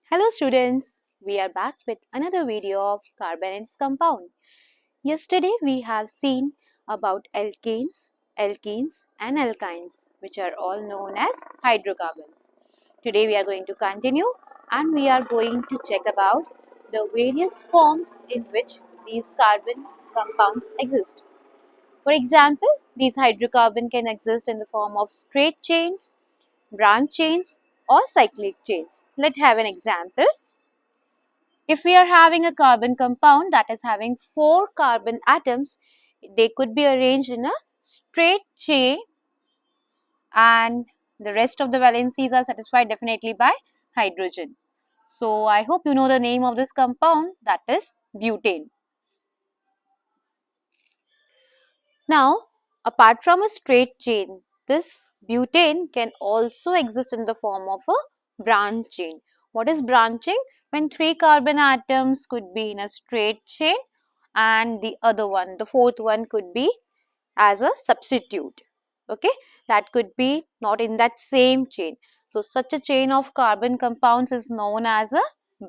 Hello students, we are back with another video of carbon and its compound. Yesterday we have seen about alkenes and alkynes, which are all known as hydrocarbons. Today we are going to continue and we are going to check about the various forms in which these carbon compounds exist. For example, these hydrocarbon can exist in the form of straight chains, branch chains or cyclic chains. Let's have an example. If we are having a carbon compound that is having 4 carbon atoms, they could be arranged in a straight chain and the rest of the valencies are satisfied definitely by hydrogen. So I hope you know the name of this compound, that is butane. Now, apart from a straight chain, this butane can also exist in the form of a branch chain. What is branching? When 3 carbon atoms could be in a straight chain and the other one, the fourth one, could be as a substitute. Okay, that could be not in that same chain. So such a chain of carbon compounds is known as a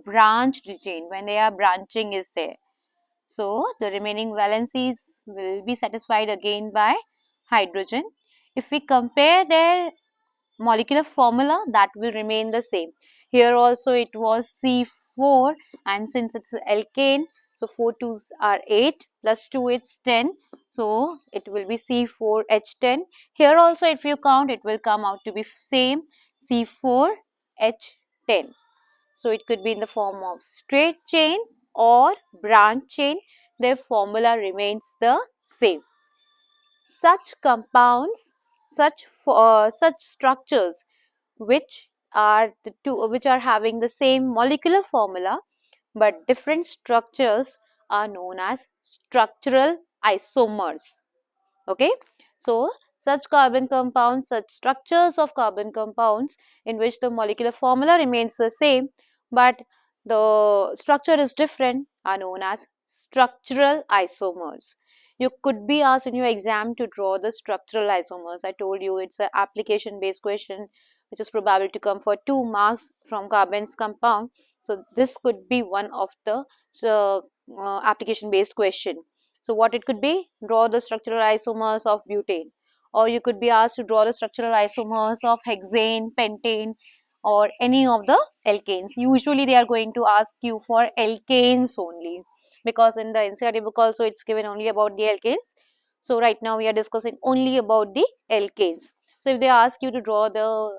branched chain when they are branching is there. So the remaining valencies will be satisfied again by hydrogen. If we compare their molecular formula, that will remain the same. Here also it was C4, and since it's alkane, so 4 2s are 8 plus 2 it's 10. So it will be C4H10. Here also if you count, it will come out to be same, C4H10. So it could be in the form of straight chain or branch chain. Their formula remains the same. Such compounds, such structures which are having the same molecular formula but different structures are known as structural isomers. Okay, so such structures of carbon compounds in which the molecular formula remains the same but the structure is different are known as structural isomers. You could be asked in your exam to draw the structural isomers. I told you it's an application based question which is probable to come for 2 marks from carbon's compound. So this could be one of the application based question. So what it could be? Draw the structural isomers of butane. Or you could be asked to draw the structural isomers of hexane, pentane or any of the alkanes. Usually they are going to ask you for alkanes only, because in the NCERT book also it's given only about the alkanes. So right now we are discussing only about the alkanes. So if they ask you to draw the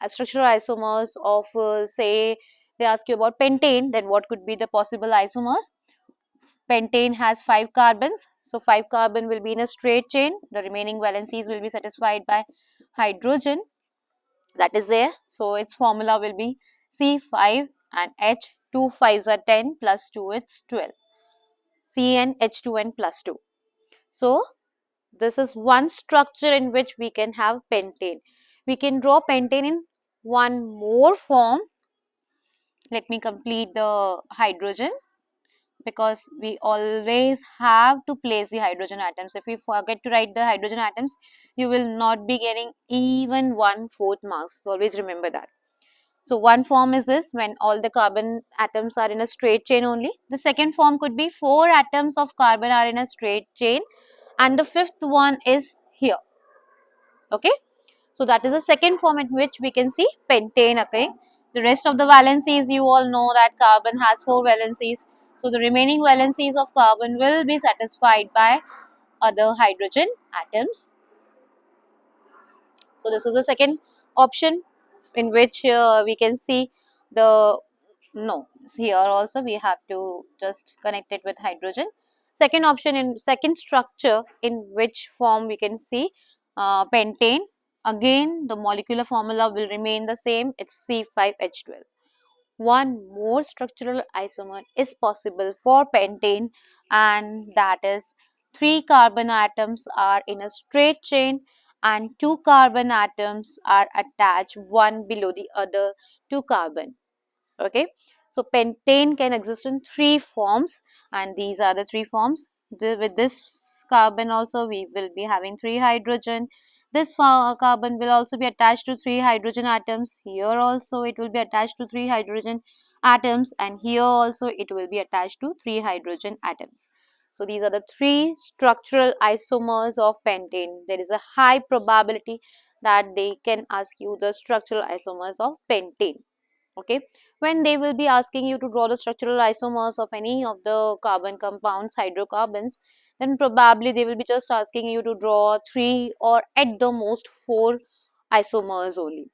structural isomers of say they ask you about pentane, then what could be the possible isomers? Pentane has 5 carbons, so 5 carbon will be in a straight chain. The remaining valencies will be satisfied by hydrogen that is there. So its formula will be C5 and H, 2 5s are 10 plus 2 it's 12. CnH2n plus 2. So this is one structure in which we can have pentane. We can draw pentane in one more form. Let me complete the hydrogen, because we always have to place the hydrogen atoms. If we forget to write the hydrogen atoms, you will not be getting even 1/4 marks. So always remember that. So one form is this, when all the carbon atoms are in a straight chain only. The second form could be 4 atoms of carbon are in a straight chain and the fifth one is here. Okay. So that is the second form in which we can see pentane occurring. The rest of the valencies, you all know that carbon has 4 valencies. So the remaining valencies of carbon will be satisfied by other hydrogen atoms. So this is the second option in which we can see the, no, here also we have to just connect it with hydrogen. Second option, in second structure in which form we can see pentane. Again the molecular formula will remain the same, it's C5H12. One more structural isomer is possible for pentane, and that is 3 carbon atoms are in a straight chain and 2 carbon atoms are attached one below the other to carbon. Okay, so pentane can exist in 3 forms and these are the 3 forms. With this carbon also we will be having 3 hydrogen. This carbon will also be attached to 3 hydrogen atoms. Here also it will be attached to 3 hydrogen atoms, and here also it will be attached to 3 hydrogen atoms. So these are the 3 structural isomers of pentane. There is a high probability that they can ask you the structural isomers of pentane. Okay, when they will be asking you to draw the structural isomers of any of the carbon compounds, hydrocarbons, then probably they will be just asking you to draw 3 or at the most 4 isomers only.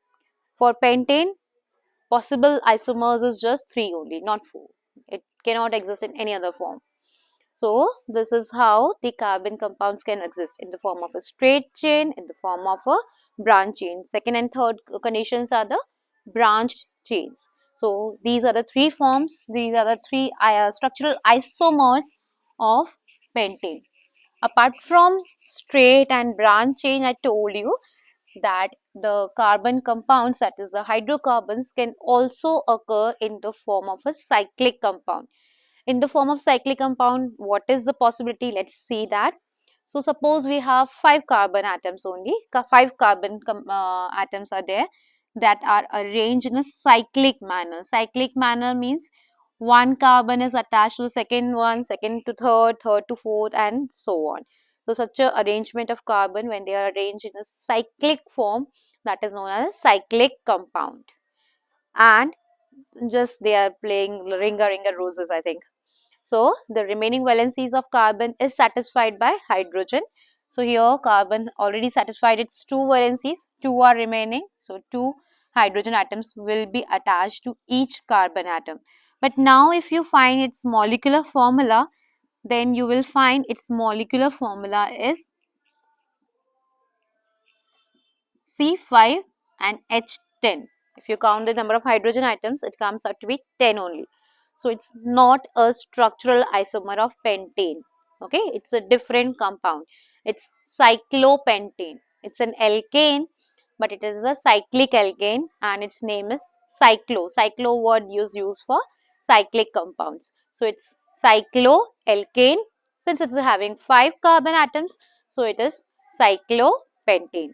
For pentane, possible isomers is just 3 only, not 4. It cannot exist in any other form. So this is how the carbon compounds can exist in the form of a straight chain, in the form of a branch chain. Second and third conditions are the branched chains. So these are the 3 forms, these are the 3 structural isomers of pentane. Apart from straight and branch chain, I told you that the carbon compounds, that is the hydrocarbons, can also occur in the form of a cyclic compound. In the form of cyclic compound, what is the possibility? Let's see that. So suppose we have 5 carbon atoms only, 5 carbon atoms are there that are arranged in a cyclic manner. Cyclic manner means one carbon is attached to the second one, second to third, third to fourth, and so on. So such a arrangement of carbon, when they are arranged in a cyclic form, that is known as cyclic compound. And just they are playing Ringa Ringa Roses, I think. So the remaining valencies of carbon is satisfied by hydrogen. So here carbon already satisfied its 2 valencies, 2 are remaining. So 2 hydrogen atoms will be attached to each carbon atom. But now if you find its molecular formula, then you will find its molecular formula is C5 and H10. If you count the number of hydrogen atoms, it comes out to be 10 only. So it's not a structural isomer of pentane. Okay, it's a different compound. It's cyclopentane. It's an alkane, but it is a cyclic alkane, and its name is cyclo. Cyclo word used for cyclic compounds. So it's cycloalkane. Since it's having 5 carbon atoms, so it is cyclopentane.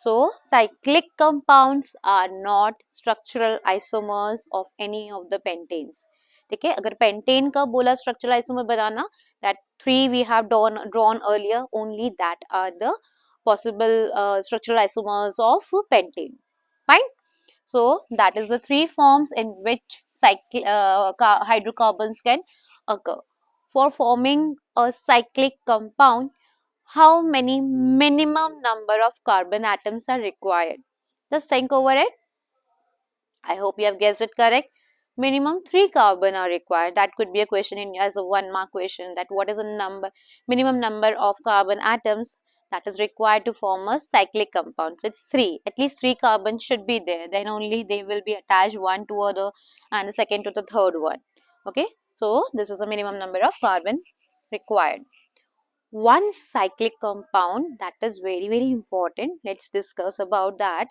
So cyclic compounds are not structural isomers of any of the pentanes. ठीक है, अगर pentane का बोला structural isomer banana, that 3 we have drawn earlier, only that are the possible structural isomers of pentane. Fine. So that is the 3 forms in which hydrocarbons can occur. For forming a cyclic compound, how many minimum number of carbon atoms are required? Just think over it. I hope you have guessed it correct. Minimum 3 carbon are required. That could be a question in as a 1 mark question, that what is the minimum number of carbon atoms that is required to form a cyclic compound. So it's 3. At least 3 carbons should be there. Then only they will be attached one to other and the second to the third one. Okay. So this is the minimum number of carbon required. One cyclic compound that is very important. Let's discuss about that.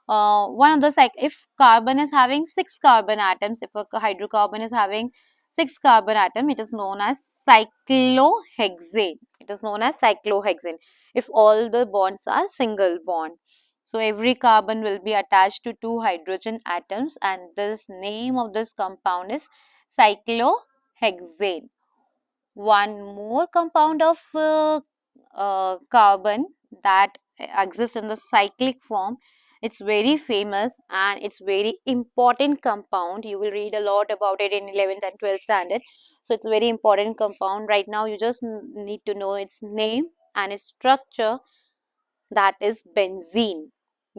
One of the if carbon is having 6 carbon atoms, if a hydrocarbon is having 6 carbon atom, it is known as cyclohexane. It is known as cyclohexane if all the bonds are single bond. So every carbon will be attached to 2 hydrogen atoms, and this name of this compound is cyclohexane. One more compound of carbon that exists in the cyclic form. It's very famous and it's very important compound. You will read a lot about it in 11th and 12th standard. So it's a very important compound. Right now you just need to know its name and its structure. That is benzene.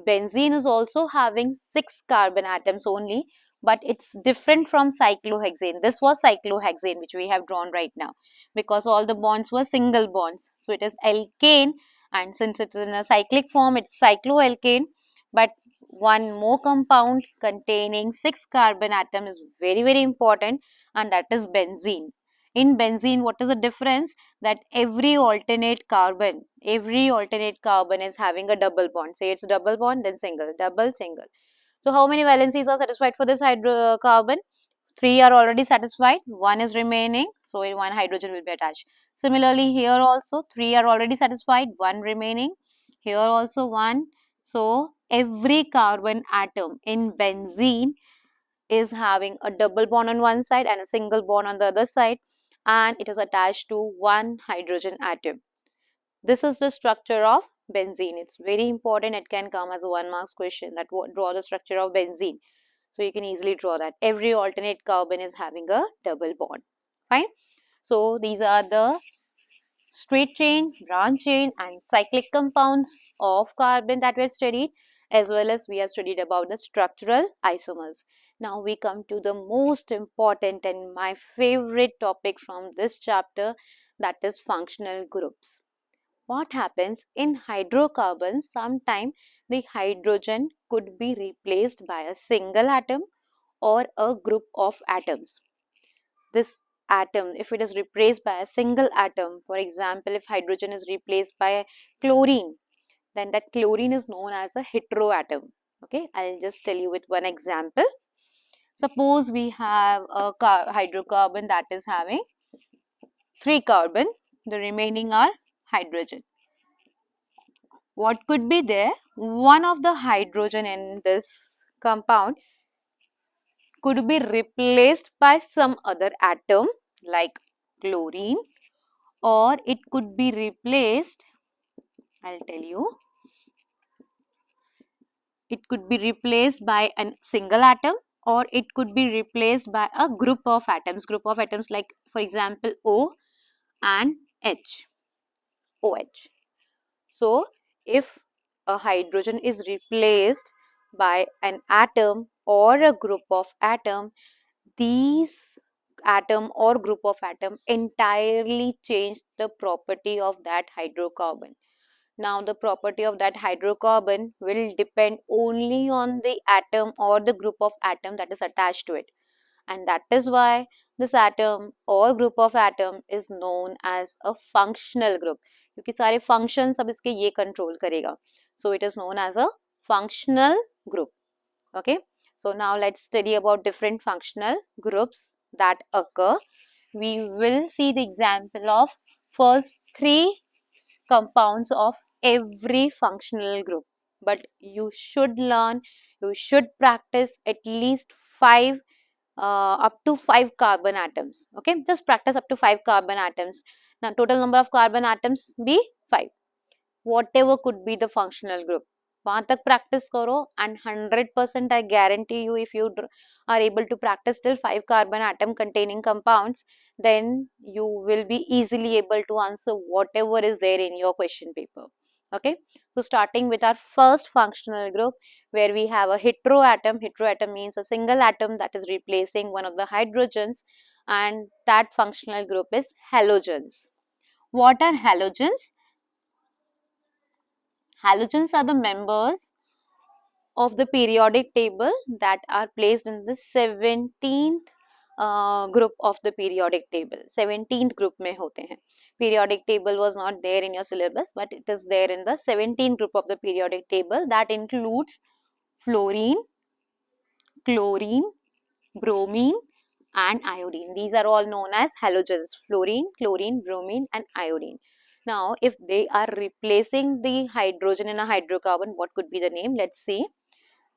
Benzene is also having 6 carbon atoms only, but it's different from cyclohexane. This was cyclohexane which we have drawn right now, because all the bonds were single bonds. So it is alkane, and since it's in a cyclic form, it's cycloalkane. But one more compound containing 6 carbon atom is very important, and that is benzene. In benzene, what is the difference? That every alternate carbon is having a double bond. Say it's double bond, then single, double, single. So how many valencies are satisfied for this hydrocarbon? 3 are already satisfied, 1 is remaining, so 1 hydrogen will be attached. Similarly, here also 3 are already satisfied, 1 remaining, here also 1. So every carbon atom in benzene is having a double bond on one side and a single bond on the other side, and it is attached to one hydrogen atom. This is the structure of benzene. It's very important. It can come as a 1 marks question, that draw the structure of benzene. So you can easily draw that. Every alternate carbon is having a double bond. Fine. So these are the straight chain, branch chain and cyclic compounds of carbon that we have studied, as well as we have studied about the structural isomers. Now we come to the most important and my favorite topic from this chapter, that is functional groups. What happens in hydrocarbons? Sometimes the hydrogen could be replaced by a single atom or a group of atoms. This atom, if it is replaced by a single atom, for example, if hydrogen is replaced by chlorine, then that chlorine is known as a heteroatom. Okay, I'll just tell you with one example. Suppose we have a hydrocarbon that is having 3 carbon, the remaining are hydrogen. What could be there? One of the hydrogen in this compound could be replaced by some other atom like chlorine, or it could be replaced, I'll tell you, it could be replaced by a single atom, or it could be replaced by a group of atoms like, for example, O and H, OH. So if a hydrogen is replaced by an atom or a group of atom, these atom or group of atom entirely change the property of that hydrocarbon. Now the property of that hydrocarbon will depend only on the atom or the group of atom that is attached to it, and that is why this atom or group of atom is known as a functional group, क्योंकि सारे functions अब इसके ये control करेगा. So it is known as a functional group. Okay, so now let's study about different functional groups that occur. We will see the example of first 3 compounds of every functional group, but you should learn, you should practice at least 5 up to 5 carbon atoms. Okay, just practice up to 5 carbon atoms. Now total number of carbon atoms be 5, whatever could be the functional group. वहां तक practice करो and 100% I guarantee you, if you are able to practice till 5 carbon atom containing compounds, then you will be easily able to answer whatever is there in your question paper. Okay, so starting with our first functional group, where we have a heteroatom. Heteroatom means a single atom that is replacing one of the hydrogens, and that functional group is halogens. What are halogens? Halogens are the members of the periodic table that are placed in the 17th group of the periodic table. 17th group में होते हैं. Periodic table was not there in your syllabus, but it is there in the 17th group of the periodic table. That includes fluorine, chlorine, bromine and iodine. These are all known as halogens: fluorine, chlorine, bromine and iodine. Now if they are replacing the hydrogen in a hydrocarbon, what could be the name? Let's see.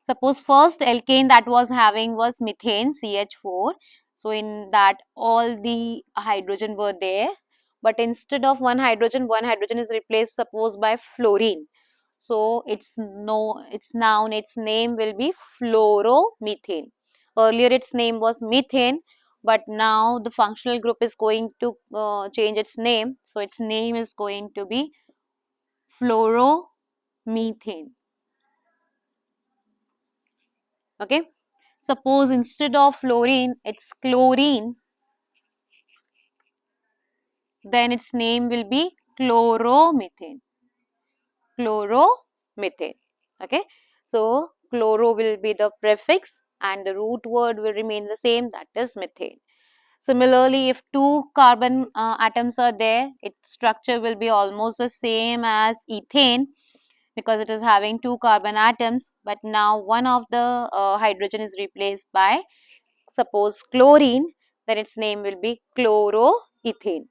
Suppose first alkane that was having was methane, CH4. So in that all the hydrogen were there, but instead of one hydrogen is replaced suppose by fluorine. So its name will be fluoromethane. Earlier its name was methane, but now the functional group is going to change its name. So its name is going to be fluoromethane. Okay, suppose instead of fluorine it's chlorine, then its name will be chloromethane. Okay, so chloro will be the prefix and the root word will remain the same, that is methane. Similarly, if 2 carbon atoms are there, its structure will be almost the same as ethane, because it is having 2 carbon atoms, but now one of the hydrogen is replaced by suppose chlorine, then its name will be chloroethane.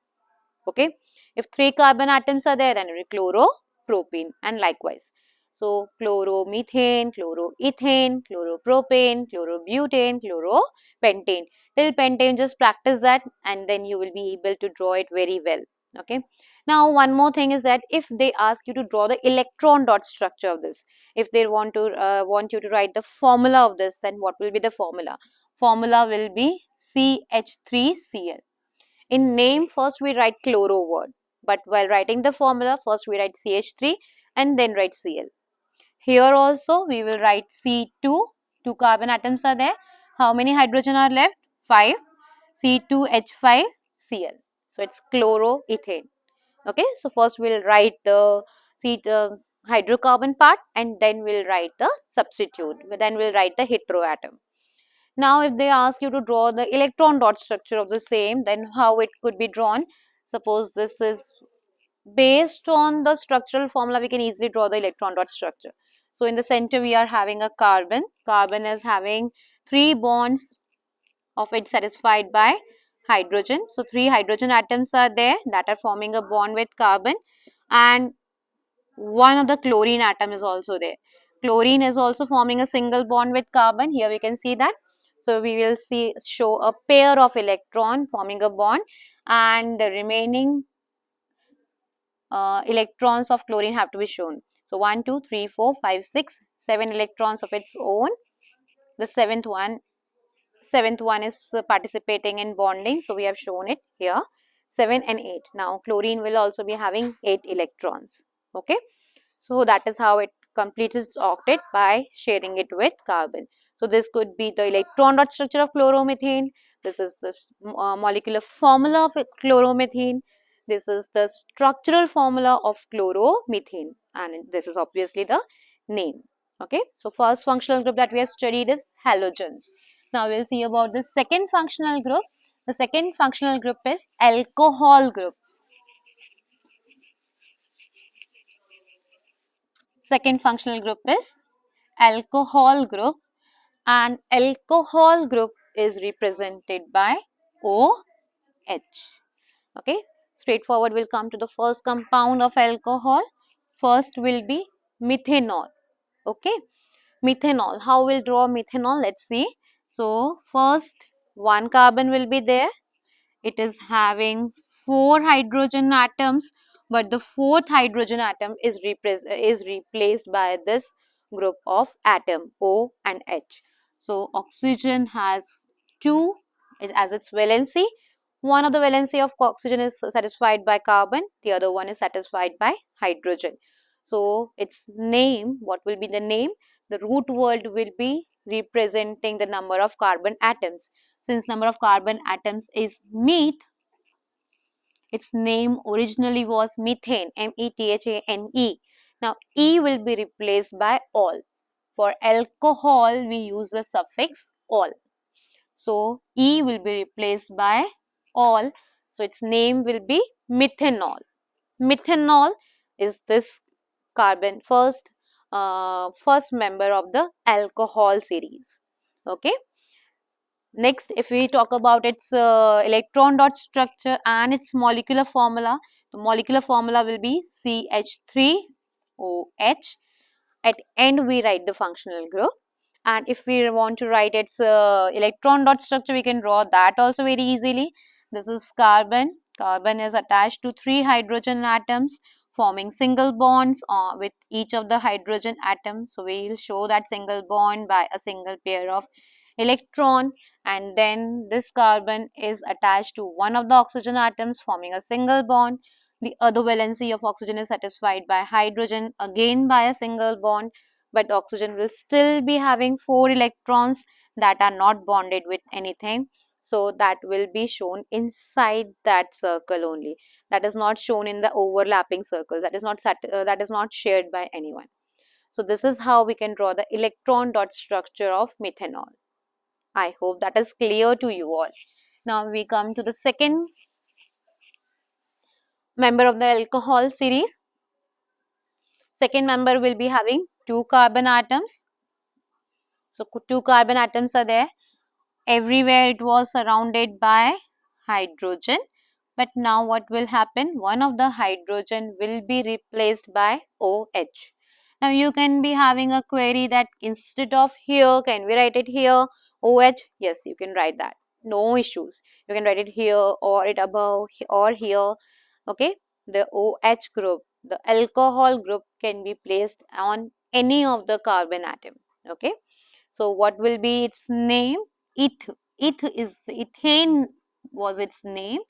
Okay, if 3 carbon atoms are there, then it will be chloropropene, and likewise. So chloromethane, chloroethane, chloropropane, chlorobutane, chloropentane. Till pentane, just practice that and then you will be able to draw it very well. Okay. Now one more thing is that if they ask you to draw the electron dot structure of this, if they want you to write the formula of this, then what will be the formula? Formula will be CH3Cl. In name, first we write chloro word, but while writing the formula, first we write CH3 and then write Cl. Here also we will write C2, 2 carbon atoms are there. How many hydrogen are left? 5, C2H5Cl. So it's chloroethane. Okay, so first we'll write the hydrocarbon part and then we'll write the substitute, then we'll write the heteroatom. Now, if they ask you to draw the electron dot structure of the same, then how it could be drawn? Suppose this is based on the structural formula, we can easily draw the electron dot structure. So, in the center, we are having a carbon. Carbon is having 3 bonds of it satisfied by hydrogen. So, 3 hydrogen atoms are there that are forming a bond with carbon, and one of the chlorine atom is also there. Chlorine is also forming a single bond with carbon. Here we can see that. So we will show a pair of electron forming a bond, and the remaining electrons of chlorine have to be shown. So 1, 2, 3, 4, 5, 6, 7 electrons of its own. The seventh one is participating in bonding. So we have shown it here. 7 and 8. Now chlorine will also be having 8 electrons. Okay. So that is how it completes its octet, by sharing it with carbon. So this could be the electron dot structure of chloromethane. This is the molecular formula of chloromethane. This is the structural formula of chloromethane, and this is obviously the name. Okay. So first functional group that we have studied is halogens. Now we'll see about the second functional group. The second functional group is alcohol group. Second functional group is alcohol group, and alcohol group is represented by OH. Okay, straightforward, we'll come to the first compound of alcohol. First will be methanol. Okay, methanol. How we'll draw methanol? Let's see. So first, 1 carbon will be there. It is having 4 hydrogen atoms, but the 4th hydrogen atom is replaced by this group of atom O and H. So oxygen has 2 as its valency. One of the valency of oxygen is satisfied by carbon, the other one is satisfied by hydrogen. So its name, what will be the name? The root word will be representing the number of carbon atoms. Since number of carbon atoms is meth, its name originally was methane, M-E-T-H-A-N-E. Now E will be replaced by all. For alcohol, we use the suffix all. So E will be replaced by all. So its name will be methanol. Methanol is this carbon first member of the alcohol series. Okay. Next, if we talk about its electron dot structure and its molecular formula, the molecular formula will be CH3OH. At end, we write the functional group. And if we want to write its electron dot structure, we can draw that also very easily. This is carbon. Carbon is attached to 3 hydrogen atoms, forming single bonds with each of the hydrogen atoms. So we will show that single bond by a single pair of electron, and then this carbon is attached to one of the oxygen atoms, forming a single bond. The other valency of oxygen is satisfied by hydrogen, again by a single bond, but oxygen will still be having 4 electrons that are not bonded with anything. So that will be shown inside that circle only. That is not shown in the overlapping circle. That is not shared by anyone. So this is how we can draw the electron dot structure of methanol. I hope that is clear to you all. Now we come to the second member of the alcohol series. Second member will be having 2 carbon atoms. So 2 carbon atoms are there. everywhere it was surrounded by hydrogen. But now what will happen? One of the hydrogen will be replaced by OH. Now you can be having a query that instead of here, can we write it here? OH? Yes, you can write that. No issues. You can write it here or it above or here. Okay. The OH group, the alcohol group can be placed on any of the carbon atom. Okay. So what will be its name? Eth. Eth is ethane was its name.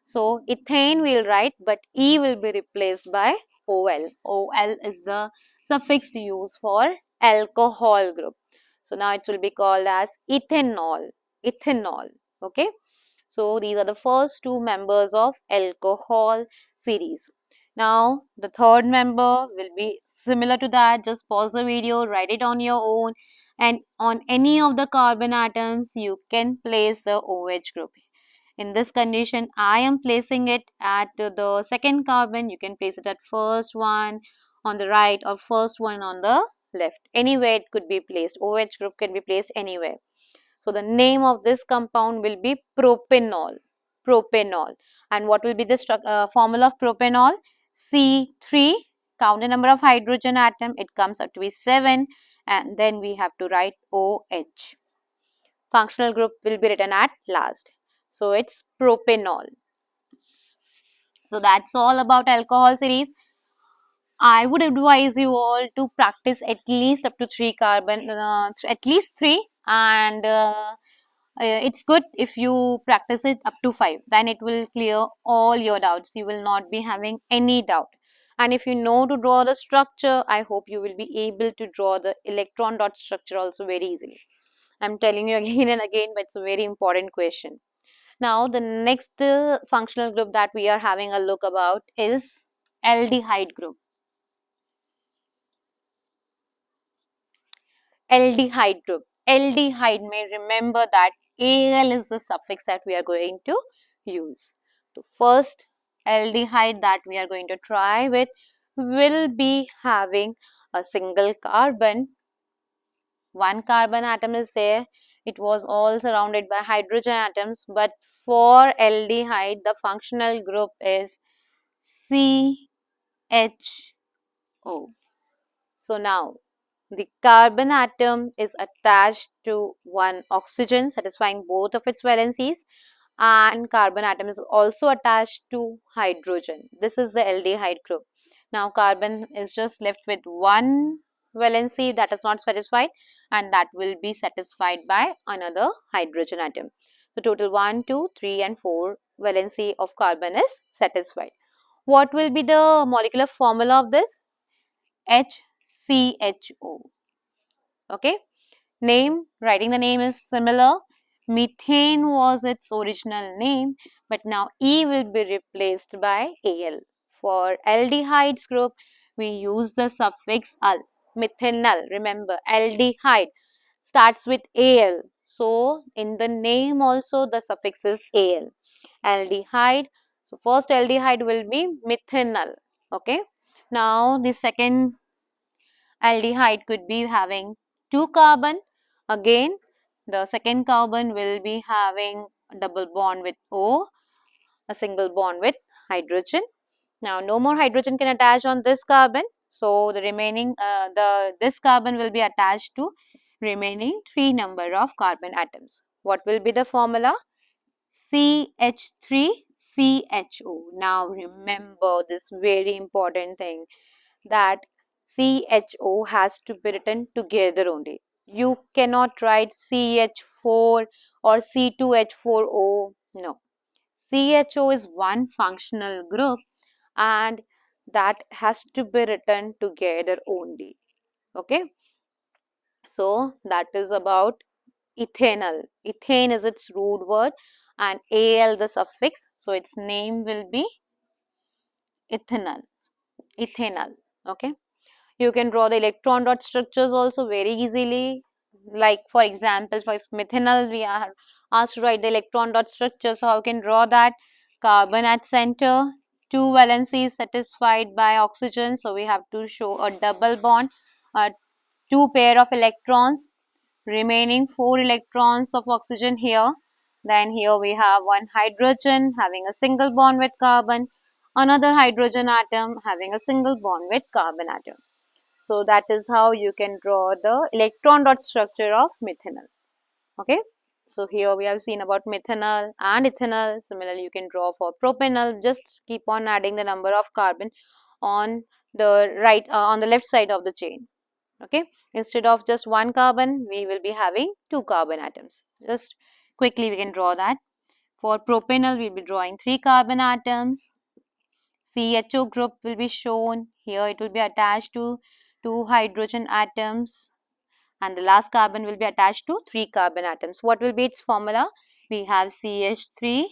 So ethane we'll write, but E will be replaced by OL. OL is the suffix used for alcohol group. So now it will be called as ethanol. Ethanol. Okay. So these are the first two members of alcohol series. Now the third member will be similar to that. Just pause the video, write it on your own, and on any of the carbon atoms you can place the OH group. In this condition, I am placing it at the second carbon. You can place it at first one on the right or first one on the left. Anywhere it could be placed. OH group can be placed anywhere. So the name of this compound will be propanol. Propanol. And what will be the formula of propanol? C3. Count the number of hydrogen atom. It comes up to be 7. And then we have to write OH. Functional group will be written at last. So it's propanol. So that's all about alcohol series. I would advise you all to practice at least up to 3 carbon, at least 3, and it's good if you practice it up to 5. Then it will clear all your doubts. You will not be having any doubt. And if you know to draw the structure, I hope you will be able to draw the electron dot structure also very easily. I'm telling you again and again, but it's a very important question. Now, the next functional group that we are having a look about is aldehyde group. Aldehyde group. Aldehyde, may remember that Al is the suffix that we are going to use. So, first aldehyde that we are going to try with will be having a single carbon. One carbon atom is there. It was all surrounded by hydrogen atoms, but for aldehyde, the functional group is CHO. So now the carbon atom is attached to one oxygen, satisfying both of its valencies, and carbon atom is also attached to hydrogen. This is the aldehyde group. Now carbon is just left with one valency that is not satisfied, and that will be satisfied by another hydrogen atom. So total 1, 2, 3 and 4 valency of carbon is satisfied. What will be the molecular formula of this? HCHO. Okay. Name, writing the name is similar. Methane was its original name, but now E will be replaced by Al. For aldehydes group, we use the suffix al. Methanol, remember, aldehyde starts with Al. So, in the name also the suffix is Al. Aldehyde. So, first aldehyde will be methanol. Okay. Now, the second aldehyde could be having 2 carbon. Again, the second carbon will be having a double bond with O, a single bond with hydrogen. Now, no more hydrogen can attach on this carbon. So, the remaining, this carbon will be attached to remaining 3 number of carbon atoms. What will be the formula? CH3CHO. Now, remember this very important thing, that CHO has to be written together only. You cannot write CH4 or C2H4O. No. CHO is one functional group and that has to be written together only. Okay. So that is about ethanol. Ethane is its root word and Al the suffix. So its name will be ethanol. Ethanol. Okay. You can draw the electron dot structures also very easily. Like for example, for methanol, we are asked to write the electron dot structure. So how can draw that? Carbon at center, 2 valencies satisfied by oxygen. So we have to show a double bond, 2 pair of electrons. remaining 4 electrons of oxygen here. Then here we have one hydrogen having a single bond with carbon, another hydrogen atom having a single bond with carbon atom. So that is how you can draw the electron dot structure of methanol. Okay. So here we have seen about methanol and ethanol. Similarly, you can draw for propanol. Just keep on adding the number of carbon on the on the left side of the chain. Okay. Instead of just one carbon, we will be having two carbon atoms. Just quickly we can draw that. For propanol, we'll be drawing three carbon atoms. CHO group will be shown. Here it will be attached to two hydrogen atoms, and the last carbon will be attached to three carbon atoms. What will be its formula? We have CH3,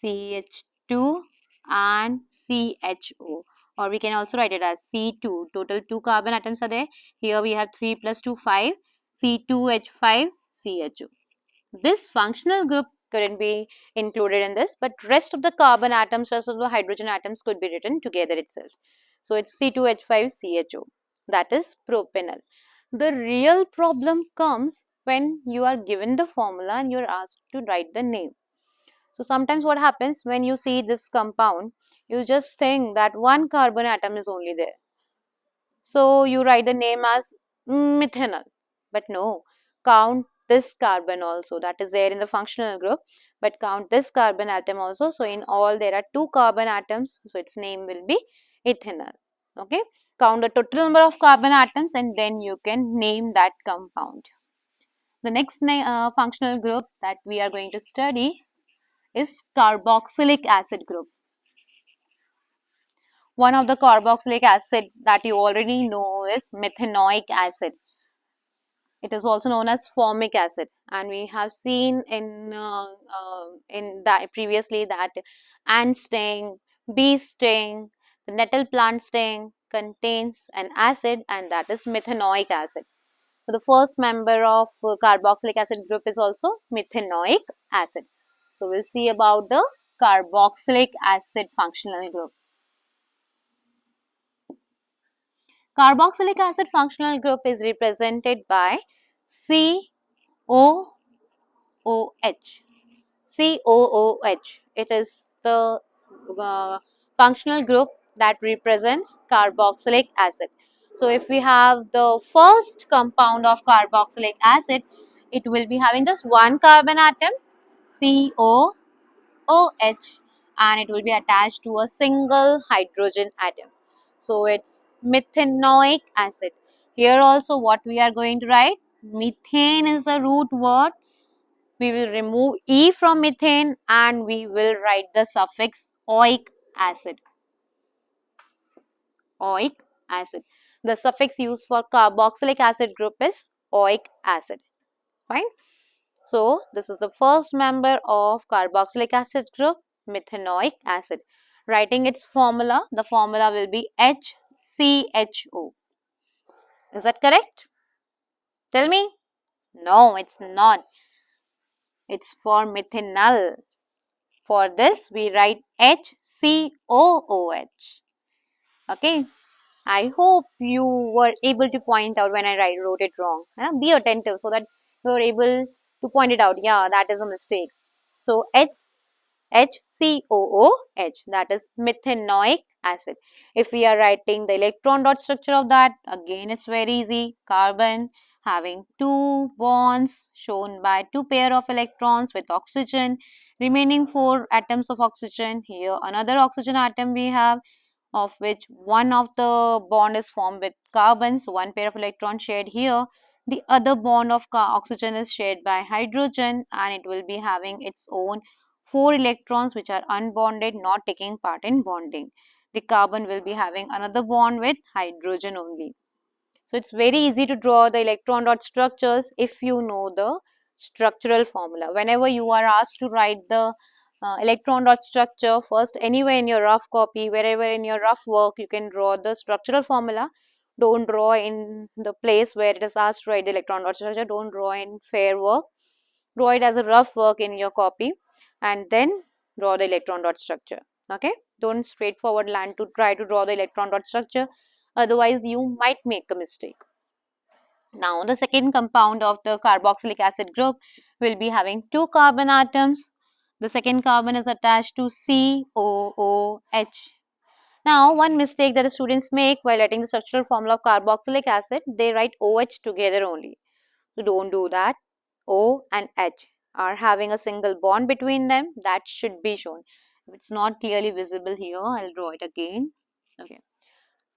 CH2 and CHO, or we can also write it as C2. Total 2 carbon atoms are there. Here we have 3 plus 2, 5, C2H5, CHO. This functional group couldn't be included in this, but rest of the carbon atoms, rest of the hydrogen atoms could be written together itself. So it's C2H5CHO. That is propanol. The real problem comes when you are given the formula and you are asked to write the name. So sometimes what happens when you see this compound, you just think that one carbon atom is only there. So you write the name as methanol. But no, count this carbon also, that is there in the functional group, but count this carbon atom also. So in all there are two carbon atoms, so its name will be ethanol. Okay, count the total number of carbon atoms and then you can name that compound. The next functional group that we are going to study is carboxylic acid group. One of the carboxylic acid that you already know is methanoic acid. It is also known as formic acid, and we have seen in that previously that ant sting, bee sting, the nettle plant sting contains an acid, and that is methanoic acid. So the first member of carboxylic acid group is also methanoic acid. So we'll see about the carboxylic acid functional group. Carboxylic acid functional group is represented by COOH. COOH. It is the functional group that represents carboxylic acid. So if we have the first compound of carboxylic acid, it will be having just one carbon atom, COOH, and it will be attached to a single hydrogen atom. So it's methanoic acid. Here also what we are going to write, methane is the root word. We will remove E from methane and we will write the suffix oic acid. Oic acid. The suffix used for carboxylic acid group is oic acid. Fine. So this is the first member of carboxylic acid group, methanoic acid. Writing its formula, the formula will be HCHO. Is that correct? Tell me. No, it's not. It's for methanol. For this, we write HCOOH. Okay. I hope you were able to point out when I wrote it wrong. Be attentive so that you are able to point it out. Yeah, that is a mistake. So HCOOH, that is methanoic acid. If we are writing the electron dot structure of that, again it's very easy. Carbon having two bonds shown by two pair of electrons with oxygen. Remaining four atoms of oxygen. Here another oxygen atom we have, of which one of the bond is formed with carbon, so one pair of electrons shared here. The other bond of oxygen is shared by hydrogen, and it will be having its own 4 electrons which are unbonded, not taking part in bonding. The carbon will be having another bond with hydrogen only. So it's very easy to draw the electron dot structures if you know the structural formula. Whenever you are asked to write the electron dot structure, first anywhere in your rough copy, wherever in your rough work, you can draw the structural formula. Don't draw in the place where it is asked to write the electron dot structure. Don't draw in fair work. Draw it as a rough work in your copy and then draw the electron dot structure. Okay, don't straightforward land to try to draw the electron dot structure, otherwise you might make a mistake. Now, the second compound of the carboxylic acid group will be having two carbon atoms. The second carbon is attached to COOH. Now, one mistake that the students make while writing the structural formula of carboxylic acid, they write OH together only. So, don't do that. O and H are having a single bond between them. That should be shown. If it's not clearly visible here, I'll draw it again. Okay.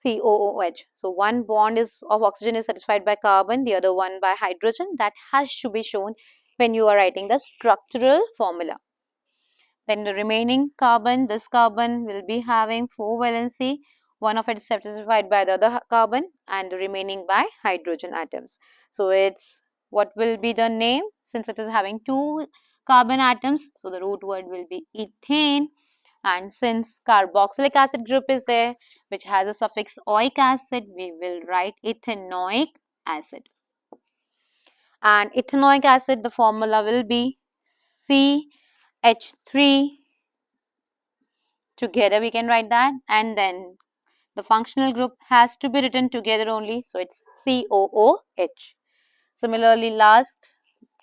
COOH. So one bond is of oxygen is satisfied by carbon, the other one by hydrogen. That has to be shown when you are writing the structural formula. Then the remaining carbon, this carbon will be having 4 valency. One of it is satisfied by the other carbon and the remaining by hydrogen atoms. So it's what will be the name since it is having two carbon atoms. So the root word will be ethane. And since carboxylic acid group is there, which has a suffix oic acid, we will write ethanoic acid. And ethanoic acid, the formula will be CH3. Together we can write that. And then the functional group has to be written together only. So it's COOH. Similarly, last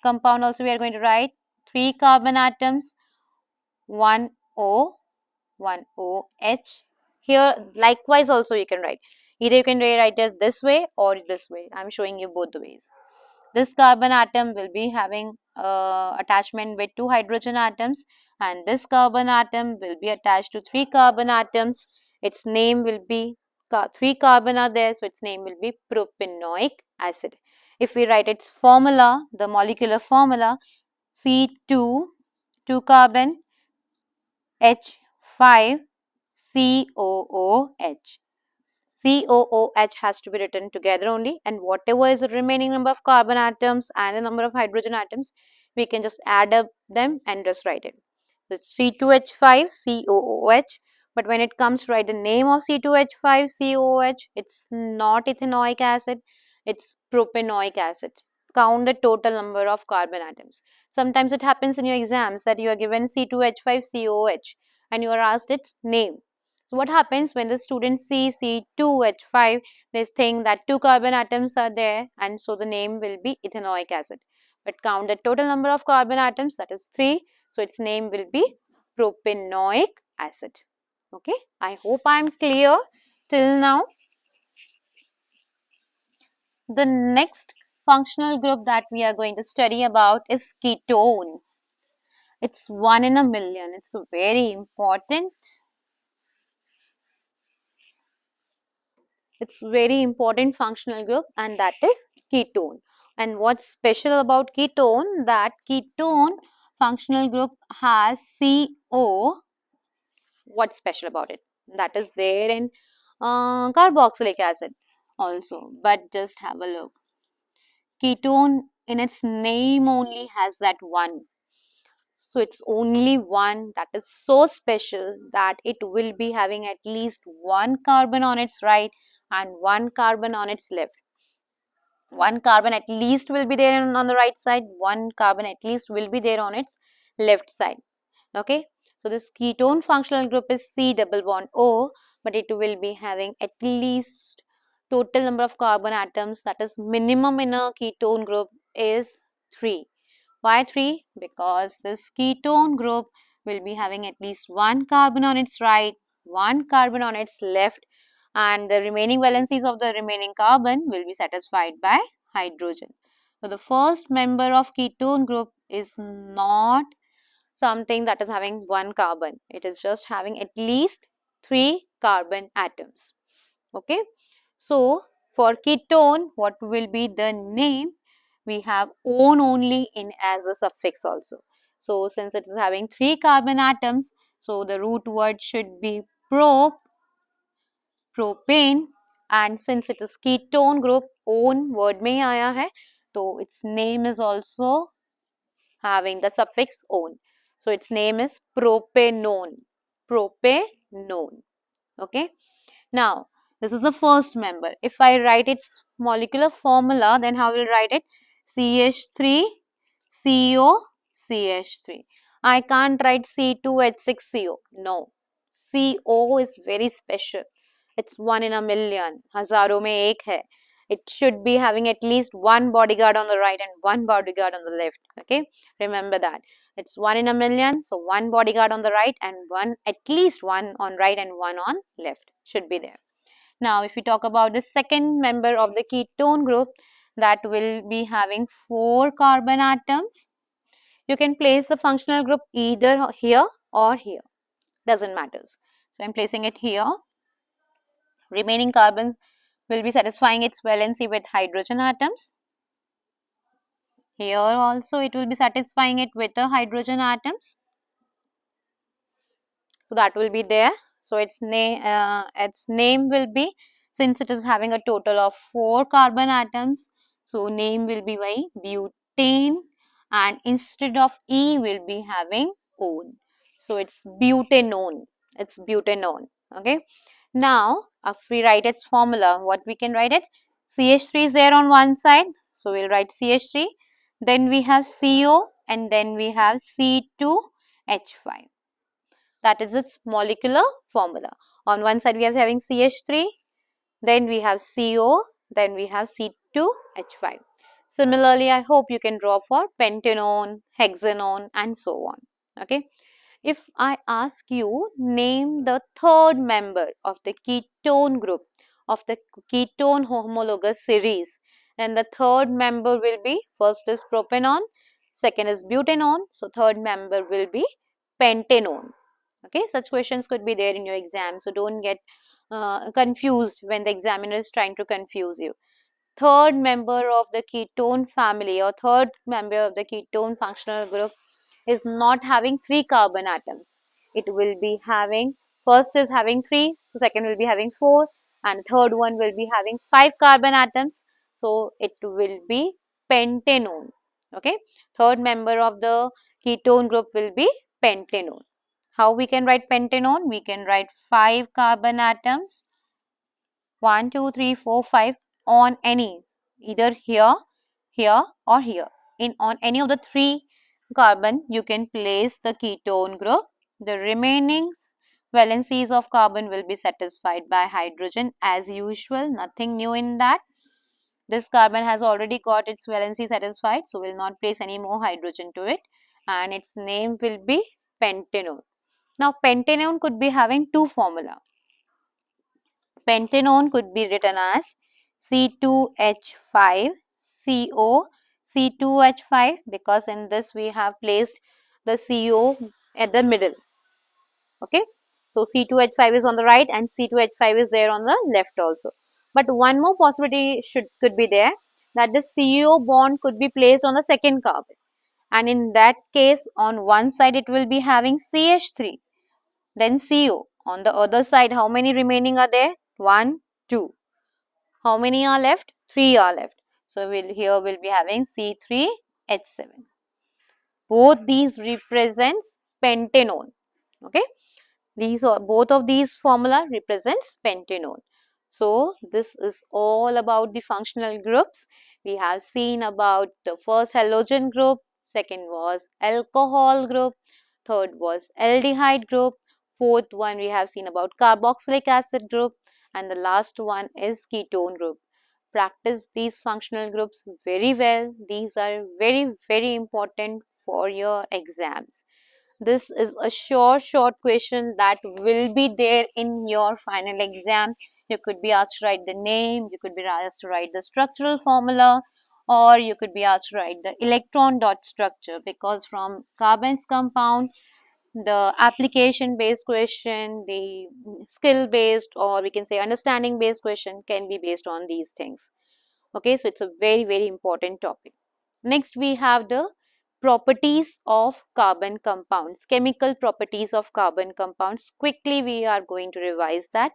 compound also we are going to write 3 carbon atoms, 1 O, 1 OH. Here likewise also you can write. Either you can write it this way or this way. I am showing you both the ways. This carbon atom will be having attachment with 2 hydrogen atoms, and this carbon atom will be attached to 3 carbon atoms. Its name will be 3 carbon are there, so its name will be propanoic acid. If we write its formula, the molecular formula, C2, 2 carbon, H5, COOH. COOH has to be written together only, and whatever is the remaining number of carbon atoms and the number of hydrogen atoms, we can just add up them and just write it. So it's C2H5 COOH, but when it comes to write the name of C2H5 COOH, it's not ethanoic acid, it's propanoic acid. Count the total number of carbon atoms. Sometimes it happens in your exams that you are given C2H5 COOH and you are asked its name. So what happens when the students see C2H5, they think that 2 carbon atoms are there, and so the name will be ethanoic acid. But count the total number of carbon atoms, that is 3, so its name will be propanoic acid. Okay, I hope I am clear till now. The next functional group that we are going to study about is ketone. It's 1 in a million. It's very important. It's very important functional group, and that is ketone. And what's special about ketone, that ketone functional group has CO. What's special about it? That is there in carboxylic acid also. But just have a look. Ketone in its name only has that one. So it's only one, that is so special that it will be having at least one carbon on its right and one carbon on its left. One carbon at least will be there on the right side, one carbon at least will be there on its left side. Okay, so this ketone functional group is C double bond O, but it will be having at least total number of carbon atoms, that is minimum in a ketone group is 3. Why 3? Because this ketone group will be having at least one carbon on its right, one carbon on its left, and the remaining valencies of the remaining carbon will be satisfied by hydrogen. So the first member of ketone group is not something that is having one carbon. It is just having at least 3 carbon atoms. Okay. So for ketone, what will be the name? We have "-one" only in as a suffix also. So since it is having 3 carbon atoms, so the root word should be propane, and since it is ketone group, "-one" word में आया है, so its name is also having the suffix "-one". So its name is propanone. Propanone. Okay. Now, this is the first member. If I write its molecular formula, then how will I write it? CH3, CO, CH3. I can't write C2H6CO. No. CO is very special. It's 1 in a million. हजारों में एक है. It should be having at least one bodyguard on the right and one bodyguard on the left. Okay, remember that. It's 1 in a million, so one bodyguard on the right and one, at least one on right and one on left should be there. Now, if we talk about the second member of the ketone group, that will be having 4 carbon atoms. You can place the functional group either here or here, doesn't matter. So I'm placing it here. Remaining carbon will be satisfying its valency with hydrogen atoms. Here also it will be satisfying it with the hydrogen atoms. So that will be there. So its name will be, since it is having a total of 4 carbon atoms, so name will be by butane, and instead of E will be having one. So it's butanone. It's butanone. Okay. Now, if we write its formula, what we can write it? CH3 is there on one side. So we'll write CH3. Then we have CO and then we have C2H5. That is its molecular formula. On one side we are having CH3, then we have CO, then we have C2H5. Similarly, I hope you can draw for pentanone, hexanone and so on. Okay. If I ask you, name the third member of the ketone group of the ketone homologous series, then the third member will be, first is propanone, second is butanone, so third member will be pentanone. Okay, such questions could be there in your exam, so don't get confused when the examiner is trying to confuse you. Third member of the ketone family or third member of the ketone functional group is not having 3 carbon atoms. It will be having, first is having 3, second will be having 4, and third one will be having 5 carbon atoms. So it will be pentanone. Okay, third member of the ketone group will be pentanone. How we can write pentanone? We can write 5 carbon atoms, 1, 2, 3, 4, 5 on any, either here, here or here. On any of the 3 carbon, you can place the ketone group. The remaining valencies of carbon will be satisfied by hydrogen as usual, nothing new in that. This carbon has already got its valency satisfied, so we'll not place any more hydrogen to it, and its name will be pentanone. Now, pentanone could be having 2 formula. Pentanone could be written as C2H5 CO C2H5, because in this we have placed the CO at the middle. Okay, so C2H5 is on the right and C2H5 is there on the left also. But one more possibility could be there, that the CO bond could be placed on the second carbon, and in that case on one side it will be having CH3, then CO. On the other side, how many remaining are there? 1, 2. How many are left? 3 are left. So here we'll be having C3H7. Both these represents pentanone. Okay. Both of these formula represents pentanone. So this is all about the functional groups. We have seen about the first halogen group, second was alcohol group, third was aldehyde group, fourth one we have seen about carboxylic acid group, and the last one is ketone group. Practice these functional groups very well. These are very important for your exams. This is a short question that will be there in your final exam. You could be asked to write the name, you could be asked to write the structural formula, or you could be asked to write the electron dot structure, because from carbons compound, the application based question, the skill based, or we can say understanding based question can be based on these things. Okay, so it's a very important topic. Next we have the properties of carbon compounds, chemical properties of carbon compounds. Quickly we are going to revise that.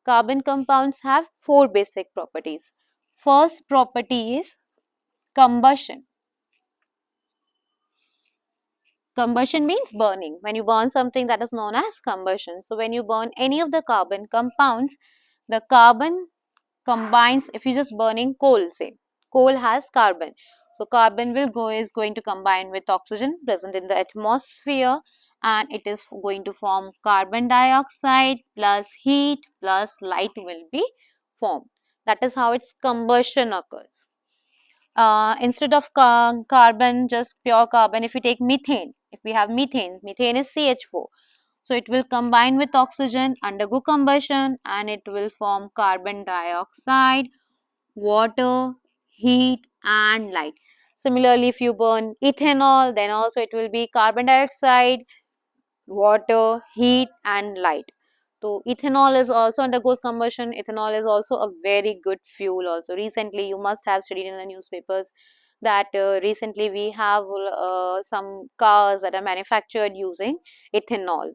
Carbon compounds have 4 basic properties. First property is combustion. Combustion means burning. When you burn something, that is known as combustion. So when you burn any of the carbon compounds, the carbon combines. If you just burning coal, say coal has carbon, so carbon is going to combine with oxygen present in the atmosphere, and it is going to form carbon dioxide plus heat plus light will be formed. That is how its combustion occurs. Instead of carbon, just pure carbon, if we take methane, if we have methane, methane is CH4. So it will combine with oxygen, undergo combustion, and it will form carbon dioxide, water, heat, and light. Similarly, if you burn ethanol, then also it will be carbon dioxide, water, heat, and light. So ethanol is also undergoes combustion. Ethanol is also a very good fuel. Also, recently you must have studied in the newspapers that recently we have some cars that are manufactured using ethanol.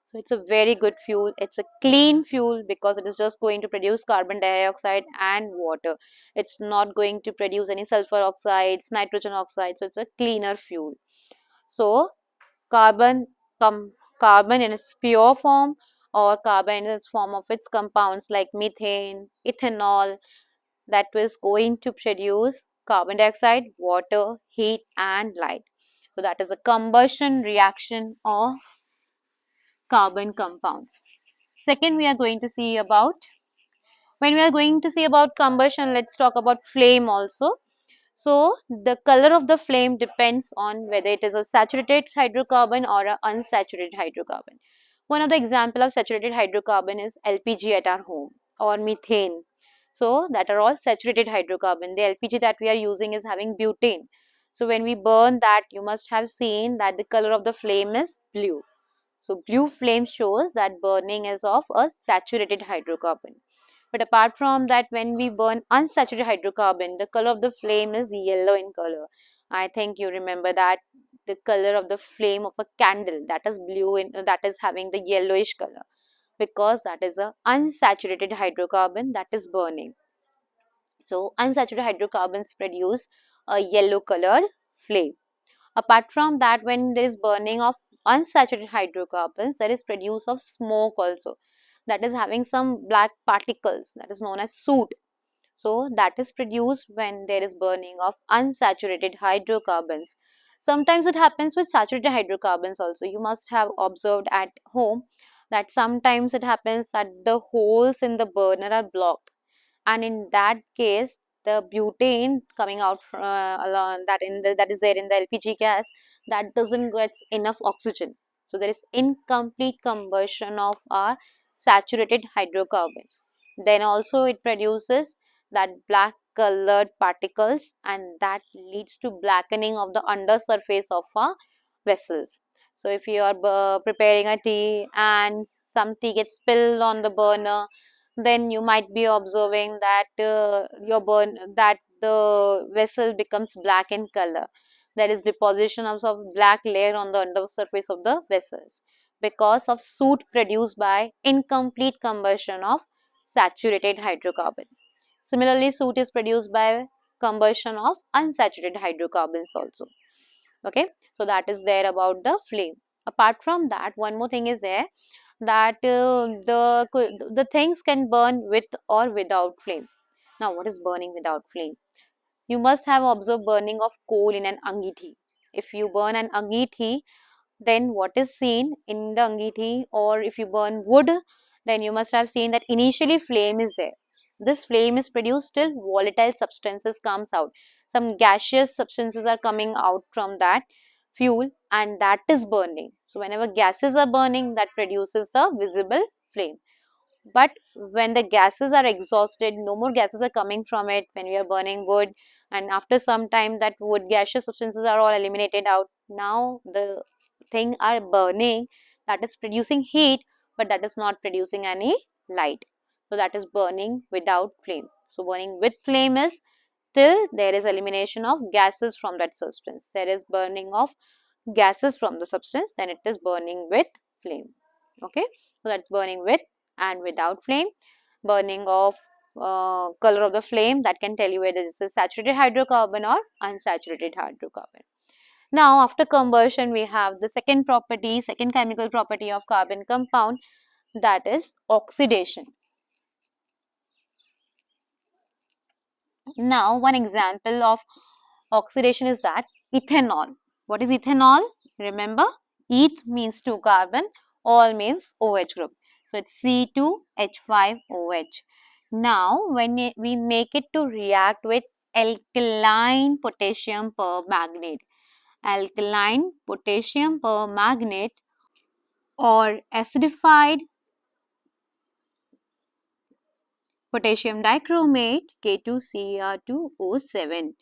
So it's a very good fuel. It's a clean fuel because it is just going to produce carbon dioxide and water. It's not going to produce any sulfur oxides, nitrogen oxides. So it's a cleaner fuel. So carbon com carbon in its pure form or carbon in its form of its compounds like methane, ethanol, that was going to produce carbon dioxide, water, heat, and light. So that is a combustion reaction of carbon compounds. Second, we are going to see about when we are going to see about combustion, let's talk about flame also. So the color of the flame depends on whether it is a saturated hydrocarbon or an unsaturated hydrocarbon. One of the example of saturated hydrocarbon is LPG at our home or methane. So that are all saturated hydrocarbon. The LPG that we are using is having butane. So when we burn that, you must have seen that the color of the flame is blue. So blue flame shows that burning is of a saturated hydrocarbon. But apart from that, when we burn unsaturated hydrocarbon, the color of the flame is yellow in color. I think you remember that the color of the flame of a candle, that is blue in that is having the yellowish color, because that is a unsaturated hydrocarbon that is burning. So unsaturated hydrocarbons produce a yellow colored flame. Apart from that, when there is burning of unsaturated hydrocarbons, there is produce of smoke also, that is having some black particles, that is known as soot. So that is produced when there is burning of unsaturated hydrocarbons. Sometimes it happens with saturated hydrocarbons also. You must have observed at home that sometimes it happens that the holes in the burner are blocked, and in that case the butane coming out along that that is there in the LPG gas, that doesn't get enough oxygen. So there is incomplete combustion of our saturated hydrocarbon. Then also it produces that black colored particles, and that leads to blackening of the undersurface of our vessels. So if you are preparing a tea and some tea gets spilled on the burner, then you might be observing that the vessel becomes black in color. There is deposition of black layer on the undersurface of the vessels because of soot produced by incomplete combustion of saturated hydrocarbon. Similarly, soot is produced by combustion of unsaturated hydrocarbons also. Okay, so that is there about the flame. Apart from that, one more thing is there, that the things can burn with or without flame. Now, what is burning without flame? You must have observed burning of coal in an angithi. If you burn an angithi, then what is seen in the angithi, or if you burn wood, then you must have seen that initially flame is there. This flame is produced till volatile substances comes out. Some gaseous substances are coming out from that fuel, and that is burning. So whenever gases are burning, that produces the visible flame. But when the gases are exhausted, no more gases are coming from it when we are burning wood, and after some time that wood gaseous substances are all eliminated out. Now the thing are burning, that is producing heat, but that is not producing any light. So that is burning without flame. So burning with flame is till there is elimination of gases from that substance. There is burning of gases from the substance, then it is burning with flame. Okay, so that's burning with and without flame. Burning of color of the flame, that can tell you whether this is saturated hydrocarbon or unsaturated hydrocarbon. Now after combustion, we have the second property, second chemical property of carbon compound, that is oxidation. Now one example of oxidation is that ethanol. What is ethanol? Remember, eth means 2 carbon, ol means OH group. So it's C2H5OH. Now, when we make it to react with alkaline potassium permanganate, alkaline potassium permanganate or acidified potassium dichromate K2Cr2O7.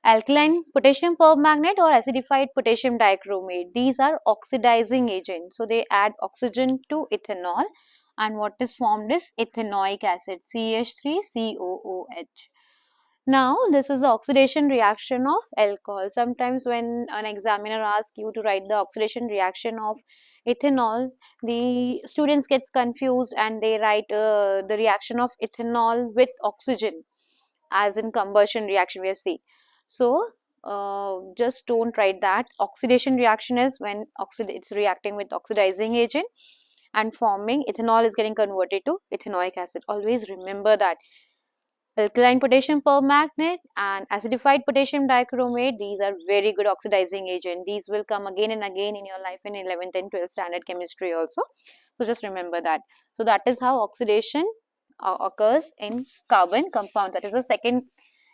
Alkaline potassium permanganate or acidified potassium dichromate, these are oxidizing agents. So they add oxygen to ethanol, and what is formed is ethanoic acid CH3COOH. Now, this is the oxidation reaction of alcohol. Sometimes when an examiner asks you to write the oxidation reaction of ethanol, the students gets confused and they write the reaction of ethanol with oxygen, as in combustion reaction we have seen. So, just don't write that. Oxidation reaction is when it's reacting with oxidizing agent and forming ethanol is getting converted to ethanoic acid. Always remember that. Alkaline potassium permanganate and acidified potassium dichromate, these are very good oxidizing agent. These will come again and again in your life in 11th and 12th standard chemistry also. So just remember that. So that is how oxidation occurs in carbon compounds. That is the second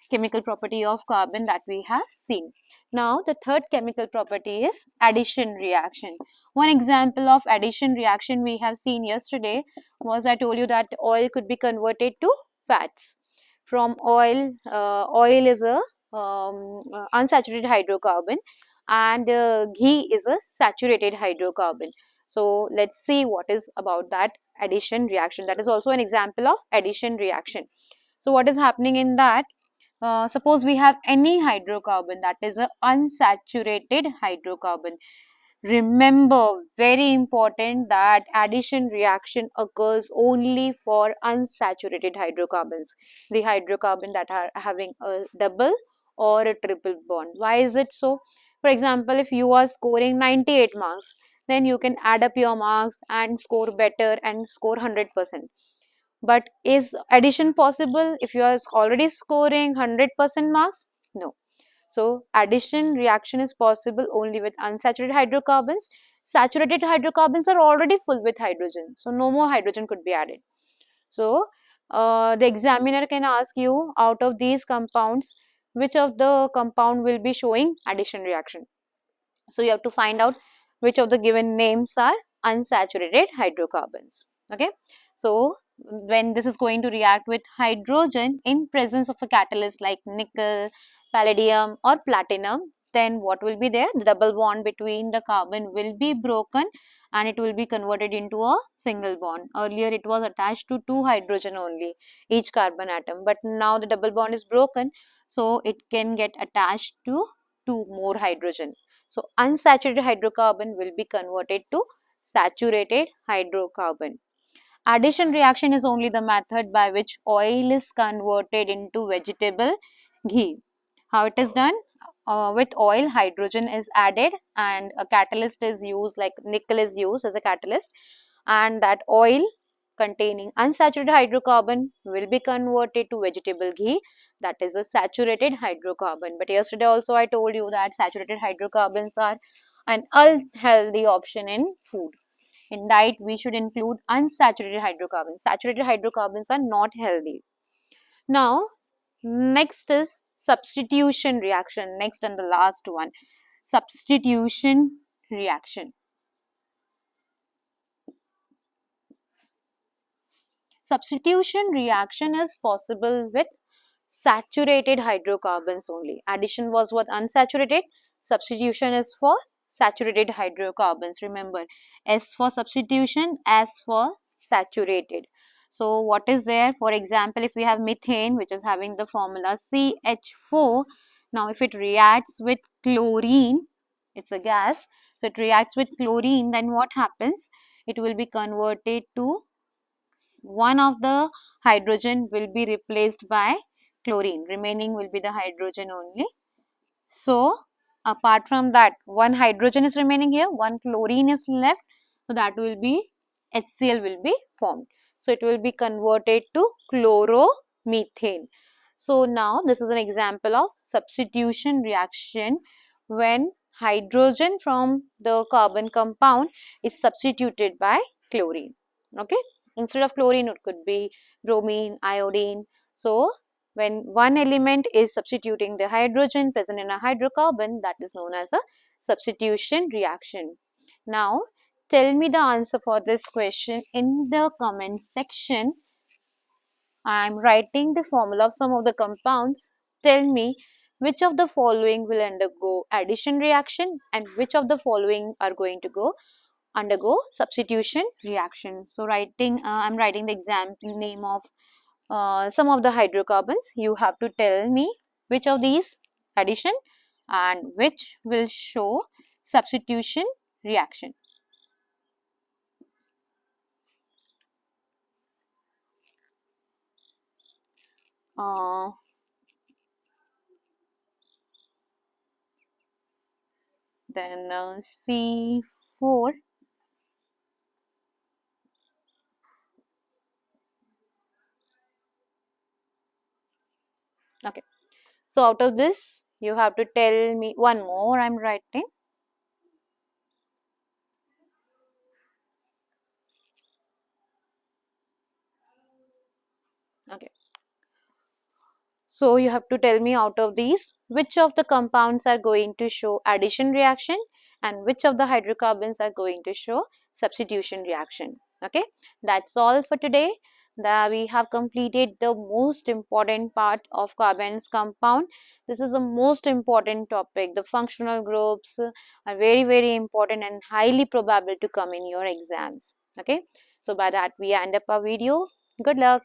chemical property of carbon that we have seen. Now the third chemical property is addition reaction. One example of addition reaction we have seen yesterday was, I told you that oil could be converted to fats. From oil, oil is a unsaturated hydrocarbon, and ghee is a saturated hydrocarbon. So let's see what is about that addition reaction. That is also an example of addition reaction. So what is happening in that? Suppose we have any hydrocarbon that is a unsaturated hydrocarbon. Remember, very important, that addition reaction occurs only for unsaturated hydrocarbons, the hydrocarbon that are having a double or a triple bond. Why is it so? For example, if you are scoring 98 marks, then you can add up your marks and score better and score 100%. But is addition possible if you are already scoring 100% marks? No. So addition reaction is possible only with unsaturated hydrocarbons. Saturated hydrocarbons are already full with hydrogen, so no more hydrogen could be added. So the examiner can ask you, out of these compounds, which of the compound will be showing addition reaction. So you have to find out which of the given names are unsaturated hydrocarbons. Okay. So when this is going to react with hydrogen in presence of a catalyst like nickel, palladium or platinum, then what will be there? The double bond between the carbon will be broken and it will be converted into a single bond. Earlier it was attached to two hydrogen only, each carbon atom, but now the double bond is broken, so it can get attached to two more hydrogen. So unsaturated hydrocarbon will be converted to saturated hydrocarbon. Addition reaction is only the method by which oil is converted into vegetable ghee. How it is done? With oil, hydrogen is added and a catalyst is used, like nickel is used as a catalyst, and that oil containing unsaturated hydrocarbon will be converted to vegetable ghee, that is a saturated hydrocarbon. But yesterday also I told you that saturated hydrocarbons are an unhealthy option in food. In diet, we should include unsaturated hydrocarbons. Saturated hydrocarbons are not healthy. Now, next is substitution reaction. Next and the last one, substitution reaction. Substitution reaction is possible with saturated hydrocarbons only. Addition was what? Unsaturated. Substitution is for saturated hydrocarbons. Remember, S for substitution, S for saturated. So what is there? For example, if we have methane, which is having the formula CH4, now if it reacts with chlorine, it's a gas, so it reacts with chlorine, then what happens? It will be converted to, one of the hydrogen will be replaced by chlorine, remaining will be the hydrogen only. So apart from that, one hydrogen is remaining here, one chlorine is left, so that will be HCl will be formed. So it will be converted to chloromethane. So now this is an example of substitution reaction when hydrogen from the carbon compound is substituted by chlorine. Okay. Instead of chlorine, it could be bromine, iodine. So when one element is substituting the hydrogen present in a hydrocarbon, that is known as a substitution reaction. Now, tell me the answer for this question in the comment section. I am writing the formula of some of the compounds. Tell me which of the following will undergo addition reaction and which of the following are going to undergo substitution reaction. So I'm writing the exam name of some of the hydrocarbons. You have to tell me which of these addition and which will show substitution reaction. Uh, then C4. Okay. So out of this, you have to tell me one more. I'm writing. Okay. So you have to tell me out of these which of the compounds are going to show addition reaction and which of the hydrocarbons are going to show substitution reaction. Okay, that's all for today. We have completed the most important part of carbons compound. This is the most important topic. The functional groups are very, very important and highly probable to come in your exams. Okay, so by that we end up our video. Good luck.